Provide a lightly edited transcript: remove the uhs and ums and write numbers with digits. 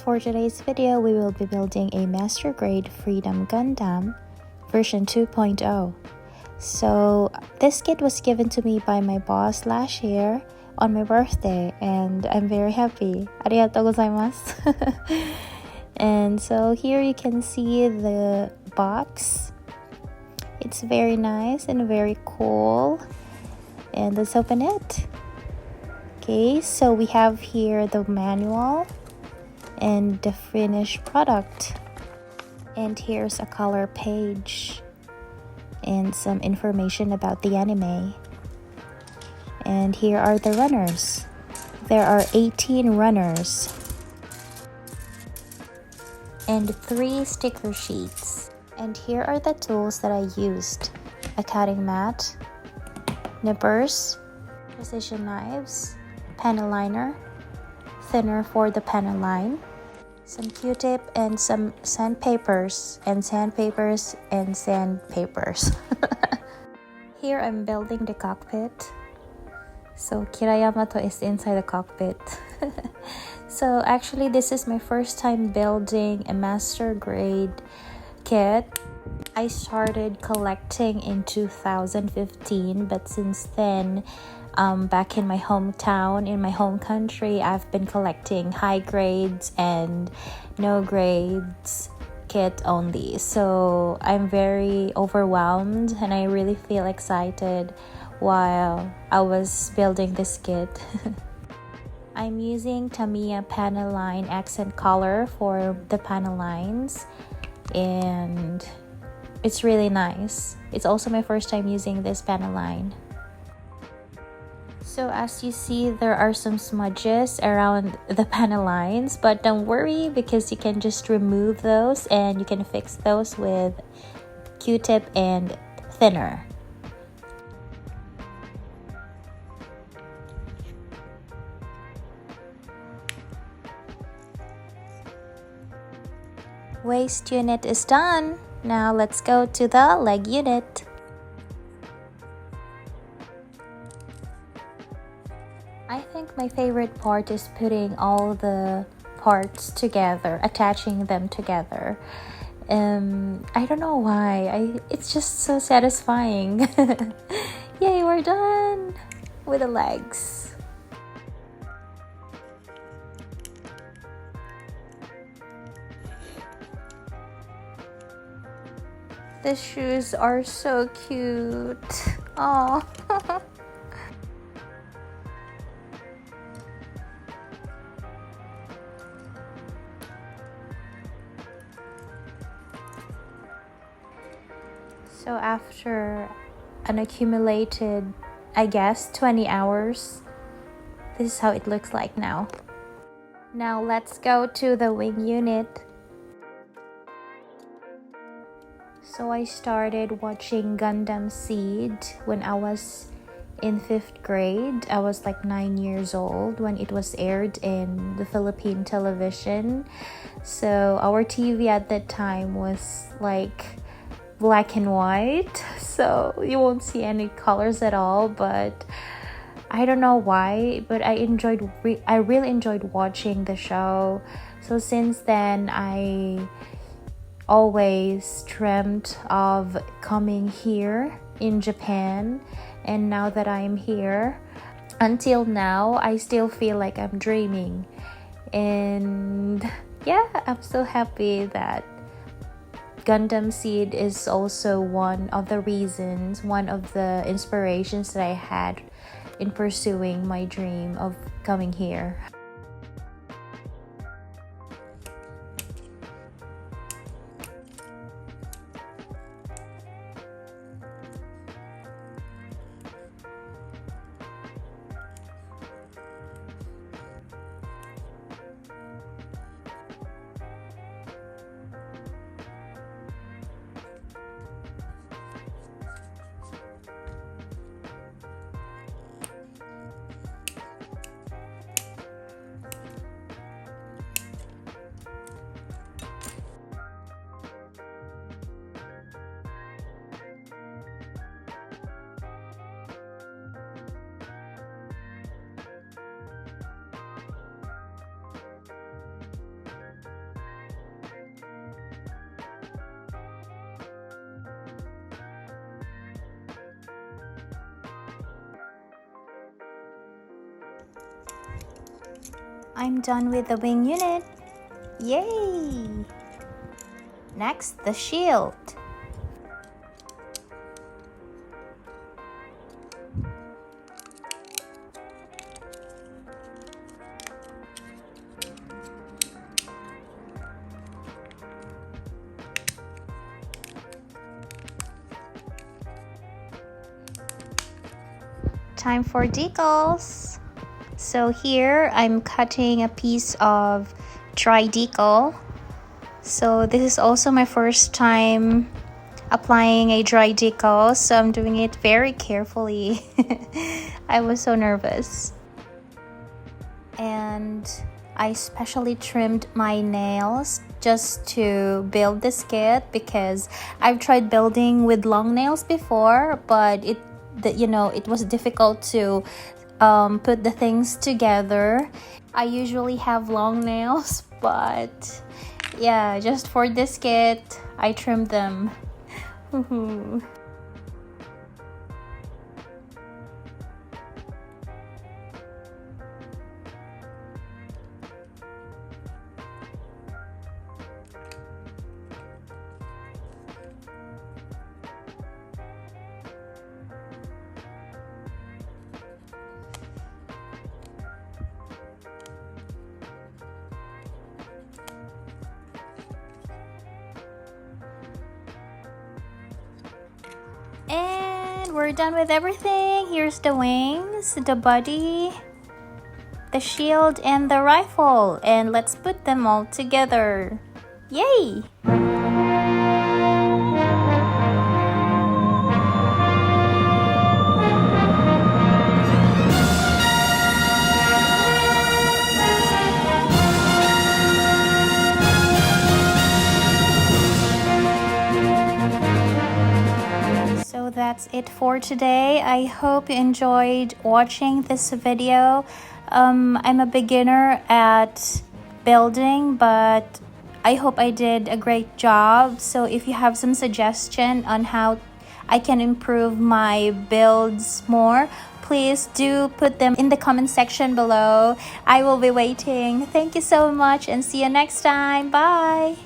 for today's video, we will be building a Master Grade Freedom Gundam version 2.0. So this kit was given to me by my boss last year on my birthday, and I'm very happy. Arigatou gozaimasu. And so here you can see the box. It's very nice and very cool. And let's open it. Okay, so we have here the manual and the finished product. And here's a color page and some information about the anime. And here are the runners. There are 18 runners and 3 sticker sheets. And here are the tools that I used: a cutting mat, nippers, precision knives, panel liner, thinner for the panel line, some Q-tip, and some sandpapers. Here I'm building the cockpit. So Kirayamato is inside the cockpit. So actually this is my first time building a master grade kit. I started collecting in 2015, but since then, back in my hometown, in my home country, I've been collecting high grades and no grades kit only. So I'm very overwhelmed and I really feel excited while I was building this kit. I'm using Tamiya panel line accent color for the panel lines, and it's really nice. It's also my first time using this panel line. So as you see, there are some smudges around the panel lines, but don't worry because you can just remove those and you can fix those with Q-tip and thinner. Waist unit is done. Now let's go to the leg unit. I think my favorite part is putting all the parts together, attaching them together. I don't know why. It's just so satisfying. Yay, we're done with the legs. The shoes are so cute. Oh. So after an accumulated, I guess, 20 hours, this is how it looks like now. Now let's go to the wing unit. So I started watching Gundam Seed when I was in 5th grade. I was like 9 years old when it was aired in the Philippine television. So our TV at that time was like black and white, so you won't see any colors at all, but I don't know why, but I really enjoyed watching the show. So since then I always dreamt of coming here in Japan, and now that I'm here, until now I still feel like I'm dreaming. And yeah, I'm so happy that Gundam Seed is also one of the reasons, one of the inspirations that I had in pursuing my dream of coming here. I'm done with the wing unit. Yay! Next, the shield. Time for decals. So here I'm cutting a piece of dry decal. So this is also my first time applying a dry decal, so I'm doing it very carefully. I was so nervous. And I specially trimmed my nails just to build this kit because I've tried building with long nails before, but it was difficult to put the things together. I usually have long nails, but yeah, just for this kit, I trimmed them. And we're done with everything. Here's the wings, the body, the shield, and the rifle. And let's put them all together. Yay! So that's it for today. I hope you enjoyed watching this video. I'm a beginner at building, but I hope I did a great job. So if you have some suggestion on how I can improve my builds more, please do put them in the comment section below. I will be waiting. Thank you so much and see you next time. Bye!